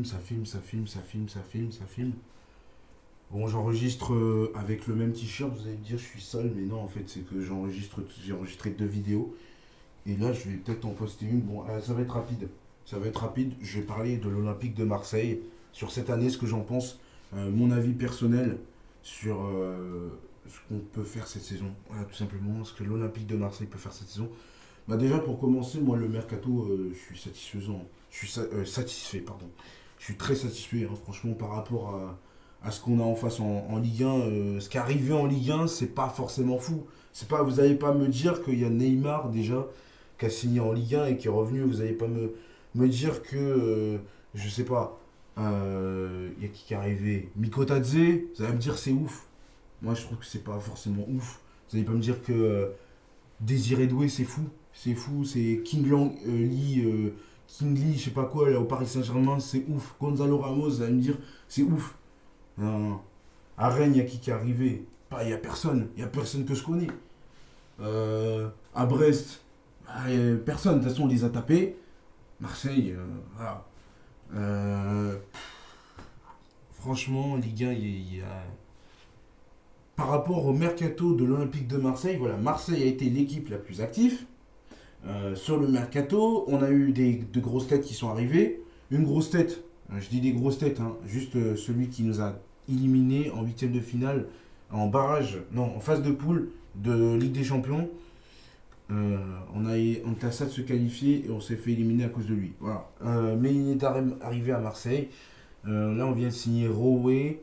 ça filme. Bon, j'enregistre avec le même t-shirt, vous allez me dire je suis sale, mais non, en fait, c'est que j'ai enregistré 2 vidéos. Et là, je vais peut-être en poster une. Bon, ça va être rapide. Ça va être rapide. Je vais parler de l'Olympique de Marseille. Sur cette année, ce que j'en pense. Mon avis personnel sur ce qu'on peut faire cette saison. Voilà, tout simplement. Ce que l'Olympique de Marseille peut faire cette saison. Bah déjà, pour commencer, moi, le mercato, je suis satisfaisant. Satisfait, pardon. Je suis très satisfait, hein, franchement, par rapport à ce qu'on a en face en Ligue 1. Ce qui est arrivé en Ligue 1, c'est pas forcément fou. C'est pas, vous n'allez pas me dire qu'il y a Neymar déjà qui a signé en Ligue 1 et qui est revenu. Vous n'allez pas me dire que, je sais pas, il y a qui est arrivé Mikotadze, vous allez me dire c'est ouf. Moi, je trouve que c'est pas forcément ouf. Vous n'allez pas me dire que Désiré Doué, c'est fou. C'est fou, c'est King Lee, je sais pas quoi, là, au Paris Saint-Germain, c'est ouf. Gonzalo Ramos, vous allez me dire, c'est ouf. Non, non. À Rennes, il y a qui est arrivé. Pas, il y a personne. Il y a personne que je connais. À Brest, bah, y a personne. De toute façon, on les a tapés. Marseille, voilà. Euh, Franchement, Ligue 1, il y a... Par rapport au mercato de l'Olympique de Marseille, voilà, Marseille a été l'équipe la plus active. Sur le mercato, on a eu de grosses têtes qui sont arrivées. Une grosse tête, je dis des grosses têtes, hein, juste celui qui nous a éliminés en huitième de finale, en barrage, non, en phase de poule de Ligue des Champions. On était à ça de se qualifier et on s'est fait éliminer à cause de lui. Voilà. Mais il est arrivé à Marseille. Là, on vient de signer Rowé.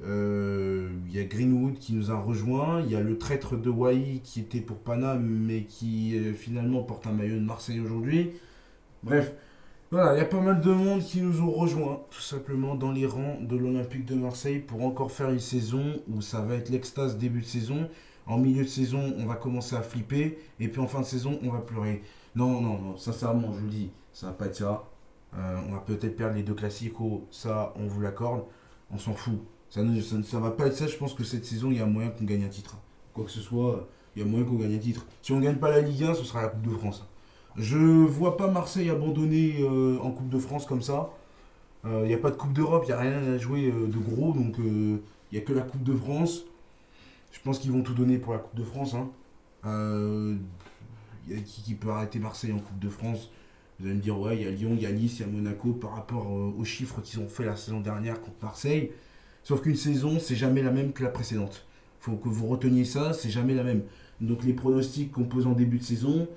Il y a Greenwood qui nous a rejoint. Il y a le traître de Wai qui était pour Paname, mais qui finalement porte un maillot de Marseille aujourd'hui. Bref, voilà, il y a pas mal de monde qui nous ont rejoints, tout simplement, dans les rangs de l'Olympique de Marseille pour encore faire une saison où ça va être l'extase début de saison. En milieu de saison, on va commencer à flipper. Et puis en fin de saison, on va pleurer. Non, non, non, sincèrement, je vous le dis, ça va pas être ça. On va peut-être perdre les 2 classicos, ça, on vous l'accorde. On s'en fout. Ça va pas être ça. Je pense que cette saison, il y a moyen qu'on gagne un titre. Quoi que ce soit, il y a moyen qu'on gagne un titre. Si on gagne pas la Ligue 1, ce sera la Coupe de France. Je vois pas Marseille abandonner en Coupe de France comme ça. Il n'y a pas de Coupe d'Europe, il n'y a rien à jouer de gros. Donc il n'y a que la Coupe de France. Je pense qu'ils vont tout donner pour la Coupe de France. Hein. Y a qui peut arrêter Marseille en Coupe de France? Vous allez me dire, ouais, il y a Lyon, il y a Nice, il y a Monaco par rapport aux chiffres qu'ils ont fait la saison dernière contre Marseille. Sauf qu'une saison, c'est jamais la même que la précédente. Faut que vous reteniez ça, c'est jamais la même. Donc les pronostics qu'on pose en début de saison,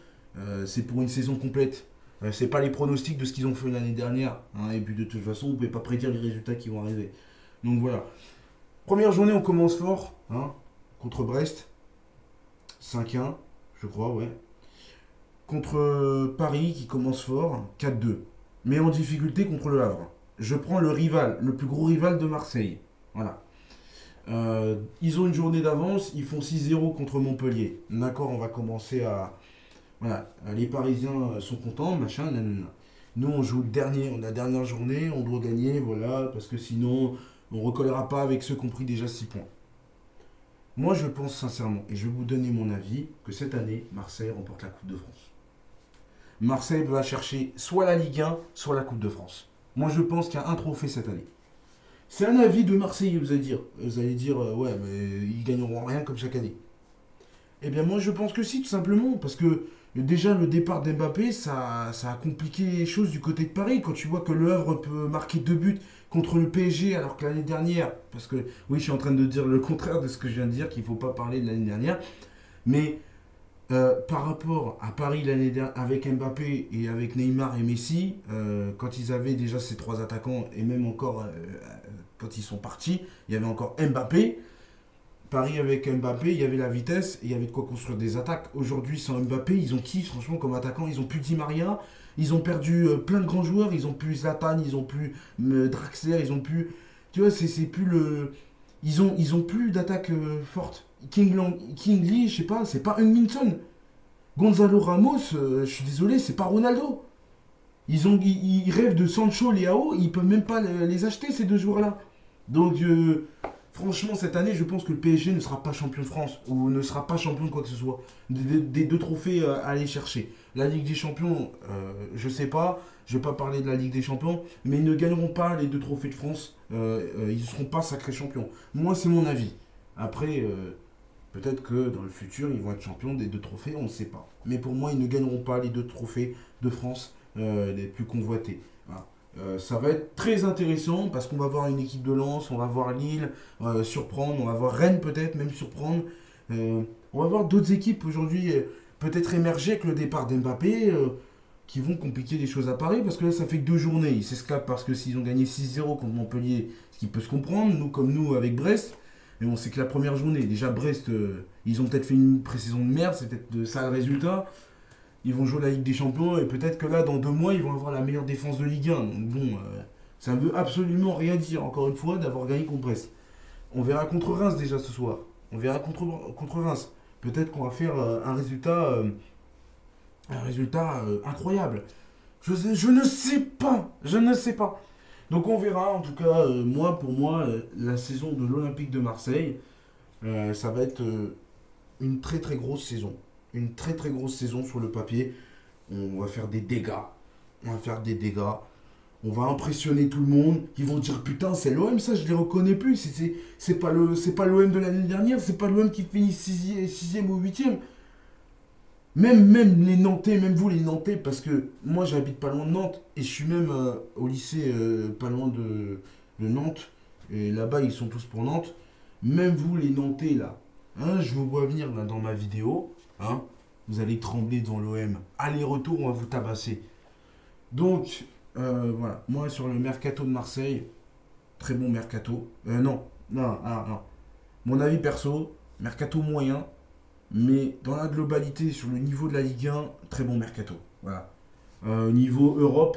c'est pour une saison complète. C'est pas les pronostics de ce qu'ils ont fait l'année dernière. Hein, et puis de toute façon, vous pouvez pas prédire les résultats qui vont arriver. Donc voilà. Première journée, on commence fort. Hein, contre Brest. 5-1, je crois, ouais. Contre Paris, qui commence fort. 4-2. Mais en difficulté contre le Havre. Je prends le rival, le plus gros rival de Marseille. Voilà. Ils ont une journée d'avance, ils font 6-0 contre Montpellier. D'accord, on va commencer à... Voilà, les Parisiens sont contents, machin, nanana. Nous, on joue la dernière journée, on doit gagner, voilà, parce que sinon, on ne recollera pas avec ceux qui ont pris déjà 6 points. Moi, je pense sincèrement, et je vais vous donner mon avis, que cette année, Marseille remporte la Coupe de France. Marseille va chercher soit la Ligue 1, soit la Coupe de France. Moi, je pense qu'il y a un trophée cette année. C'est un avis de Marseille, vous allez dire. Vous allez dire, ouais, mais ils gagneront rien comme chaque année. Eh bien, moi, je pense que si, tout simplement. Parce que déjà, le départ d'Mbappé, ça a compliqué les choses du côté de Paris. Quand tu vois que Le Havre peut marquer 2 buts contre le PSG, alors que l'année dernière, parce que, oui, je suis en train de dire le contraire de ce que je viens de dire, qu'il ne faut pas parler de l'année dernière. Mais par rapport à Paris l'année dernière, avec Mbappé et avec Neymar et Messi, quand ils avaient déjà ces 3 attaquants, et même encore quand ils sont partis, il y avait encore Mbappé. Paris avec Mbappé, il y avait la vitesse et il y avait de quoi construire des attaques. Aujourd'hui, sans Mbappé, ils ont qui, franchement, comme attaquant? Ils ont plus Di Maria, ils ont perdu plein de grands joueurs, ils ont plus Zlatan, ils ont plus Draxler, ils ont plus... Tu vois, c'est plus le... Ils ont plus d'attaque forte. King Lee, je sais pas, c'est pas Minson. Gonzalo Ramos, je suis désolé, c'est pas Ronaldo. Ils rêvent de Sancho, Leao, ils peuvent même pas les acheter, ces 2 joueurs-là. Donc, Franchement, cette année, je pense que le PSG ne sera pas champion de France ou ne sera pas champion de quoi que ce soit. Des deux trophées à aller chercher. La Ligue des Champions, je sais pas. Je vais pas parler de la Ligue des Champions, mais ils ne gagneront pas les deux trophées de France. Ils ne seront pas sacrés champions. Moi, c'est mon avis. Après, peut-être que dans le futur, ils vont être champions des deux trophées, on ne sait pas. Mais pour moi, ils ne gagneront pas les deux trophées de France les plus convoités. Voilà. Ça va être très intéressant parce qu'on va voir une équipe de Lens, on va voir Lille surprendre, on va voir Rennes peut-être même surprendre. On va voir d'autres équipes aujourd'hui peut-être émerger avec le départ d'Mbappé qui vont compliquer les choses à Paris parce que là ça fait que 2 journées. Ils s'escapent parce que s'ils ont gagné 6-0 contre Montpellier, ce qui peut se comprendre, nous comme nous avec Brest. Mais on sait que la première journée, déjà Brest, ils ont peut-être fait une pré-saison de merde, c'est peut-être de ça le résultat. Ils vont jouer la Ligue des Champions et peut-être que là, dans 2 mois, ils vont avoir la meilleure défense de Ligue 1. Donc bon, ça ne veut absolument rien dire, encore une fois, d'avoir gagné contre Brest. On verra contre Reims déjà ce soir. On verra contre Reims. Peut-être qu'on va faire un résultat incroyable. Je ne sais pas. Je ne sais pas. Donc on verra. En tout cas, pour moi, la saison de l'Olympique de Marseille, ça va être une très très grosse saison. Une très très grosse saison sur le papier. On va faire des dégâts. On va faire des dégâts. On va impressionner tout le monde. Ils vont dire putain, c'est l'OM, ça je les reconnais plus. C'est pas l'OM de l'année dernière. C'est pas l'OM qui finit 6e ou 8e. Même les Nantais, même vous les Nantais, parce que moi j'habite pas loin de Nantes et je suis même au lycée pas loin de Nantes. Et là-bas ils sont tous pour Nantes. Même vous les Nantais là, hein, je vous vois venir là, dans ma vidéo. Hein, vous allez trembler devant l'OM. Aller-retour, on va vous tabasser. Donc, voilà. Moi, sur le mercato de Marseille, très bon mercato. Non. Mon avis perso, mercato moyen. Mais dans la globalité, sur le niveau de la Ligue 1, très bon mercato. Voilà. Niveau Europe,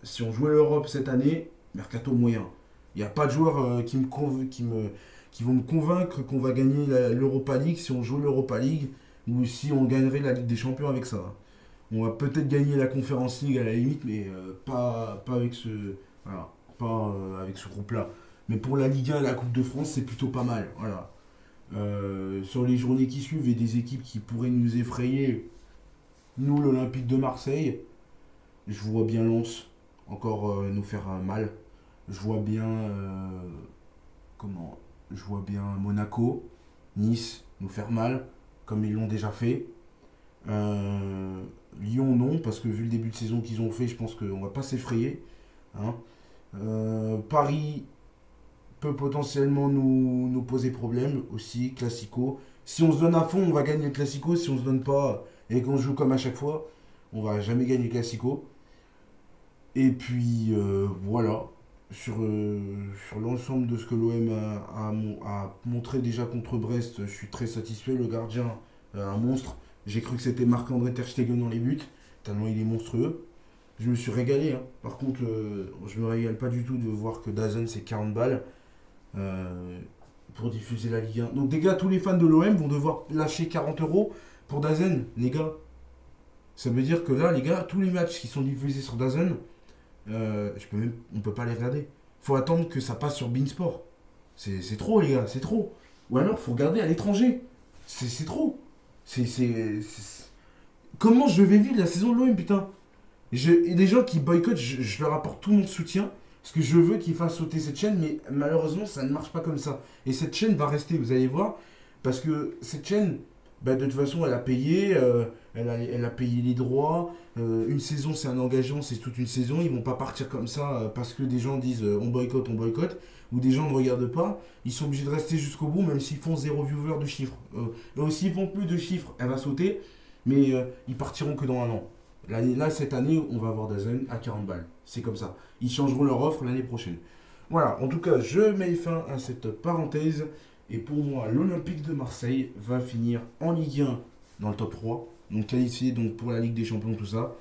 si on jouait l'Europe cette année, mercato moyen. Il n'y a pas de joueurs qui vont me convaincre qu'on va gagner l'Europa League si on joue l'Europa League. Ou si on gagnerait la Ligue des Champions avec ça. On va peut-être gagner la Conference League à la limite, mais pas avec ce, voilà, pas avec ce groupe-là. Mais pour la Ligue 1 et la Coupe de France, c'est plutôt pas mal. Voilà. Sur les journées qui suivent, il y a des équipes qui pourraient nous effrayer. Nous, l'Olympique de Marseille, je vois bien Lens encore nous faire mal. Je vois bien je vois bien Monaco, Nice nous faire mal, comme ils l'ont déjà fait. Lyon non, parce que vu le début de saison qu'ils ont fait, je pense qu'on va pas s'effrayer. Hein. Paris peut potentiellement nous poser problème aussi, Classico. Si on se donne à fond, on va gagner le Classico. Si on se donne pas et qu'on joue comme à chaque fois, on va jamais gagner le Classico. Et puis voilà, sur l'ensemble de ce que l'OM a montré déjà contre Brest, je suis très satisfait. Le gardien, un monstre. J'ai cru que c'était Marc-André Ter Stegen dans les buts, tellement il est monstrueux. Je me suis régalé. Hein. Par contre, je me régale pas du tout de voir que DAZN c'est 40 balles pour diffuser la Ligue 1. Donc, les gars, tous les fans de l'OM vont devoir lâcher 40 € pour DAZN, les gars. Ça veut dire que là, les gars, tous les matchs qui sont diffusés sur DAZN, on peut pas les regarder. Faut attendre que ça passe sur Beansport. C'est trop, les gars, c'est trop. Ou alors, faut regarder à l'étranger. C'est trop. Comment je vais vivre la saison de l'OM, putain. Et les gens qui boycottent, je leur apporte tout mon soutien. Parce que je veux qu'ils fassent sauter cette chaîne, mais malheureusement, ça ne marche pas comme ça. Et cette chaîne va rester, vous allez voir. Parce que cette chaîne, de toute façon, elle a payé. Elle a payé les droits. Une saison, c'est un engagement, c'est toute une saison. Ils vont pas partir comme ça parce que des gens disent on boycotte. Ou des gens ne regardent pas. Ils sont obligés de rester jusqu'au bout, même s'ils font 0 viewer de chiffres. Et s'ils font plus de chiffres, elle va sauter. Mais ils partiront que dans un an. Là, cette année, on va avoir DAZN à 40 balles. C'est comme ça. Ils changeront leur offre l'année prochaine. Voilà, en tout cas, je mets fin à cette parenthèse. Et pour moi, l'Olympique de Marseille va finir en Ligue 1 dans le top 3. Donc qualifié donc, pour la Ligue des Champions, tout ça.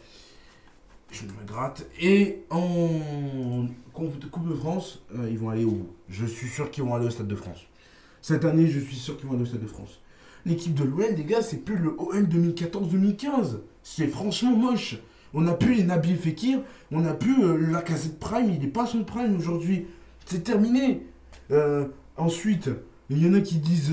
Je me gratte. Et en Coupe de France, ils vont aller au bout. Je suis sûr qu'ils vont aller au Stade de France. Cette année, je suis sûr qu'ils vont aller au Stade de France. L'équipe de l'OM, les gars, c'est plus le OM 2014-2015. C'est franchement moche. On n'a plus les Nabil Fekir, on n'a plus Lacazette Prime, il n'est pas son prime aujourd'hui. C'est terminé. Ensuite, il y en a qui disent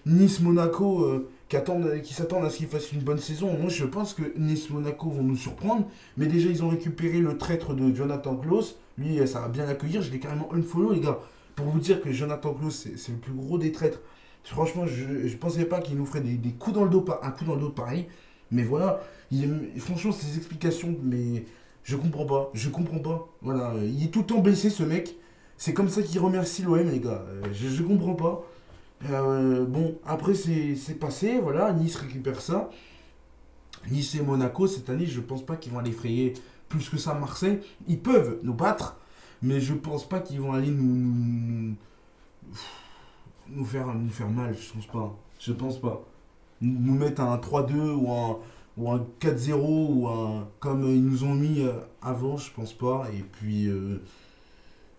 Nice-Monaco, qui s'attendent à ce qu'ils fassent une bonne saison. Moi, je pense que Nice-Monaco vont nous surprendre. Mais déjà, ils ont récupéré le traître de Jonathan Klaus. Lui, ça va bien l'accueillir. Je l'ai carrément unfollow, les gars. Pour vous dire que Jonathan Klaus, c'est le plus gros des traîtres. Franchement, je ne pensais pas qu'il nous ferait des coups dans le dos, un coup dans le dos pareil. Mais voilà, franchement, ses explications, mais je comprends pas. Je comprends pas. Voilà, il est tout le temps blessé, ce mec. C'est comme ça qu'il remercie l'OM, les gars. Je comprends pas. Bon, après, c'est passé. Voilà, Nice récupère ça. Nice et Monaco, cette année, je pense pas qu'ils vont aller frayer plus que ça Marseille. Ils peuvent nous battre, mais je pense pas qu'ils vont aller nous faire mal. Je pense pas. Je pense pas. Nous mettre un 3-2 ou un 4-0 ou un comme ils nous ont mis avant, je pense pas. Et puis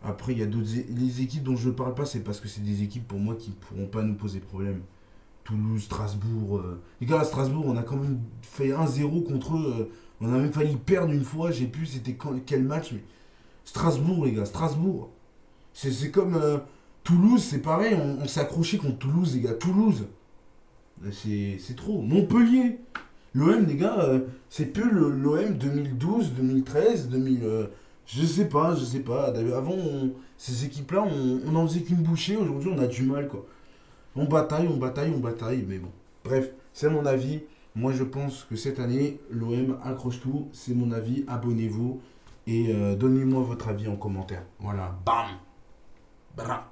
après, il y a d'autres les équipes dont je ne parle pas, c'est parce que c'est des équipes pour moi qui ne pourront pas nous poser problème. Toulouse, Strasbourg. Les gars, à Strasbourg, on a quand même fait 1-0 contre eux. On a même failli perdre une fois. J'ai plus c'était quel match. Mais Strasbourg, les gars, Strasbourg. C'est comme Toulouse, c'est pareil. On s'est accroché contre Toulouse, les gars. Toulouse. C'est trop. Montpellier. L'OM, les gars, c'est plus l'OM 2012, 2013, 2000. Je sais pas, je sais pas. Avant, ces équipes-là, on en faisait qu'une bouchée. Aujourd'hui, on a du mal, quoi. On bataille, on bataille, on bataille, mais bon. Bref, c'est mon avis. Moi, je pense que cette année, l'OM accroche tout. C'est mon avis. Abonnez-vous et donnez-moi votre avis en commentaire. Voilà. Bam. Bra.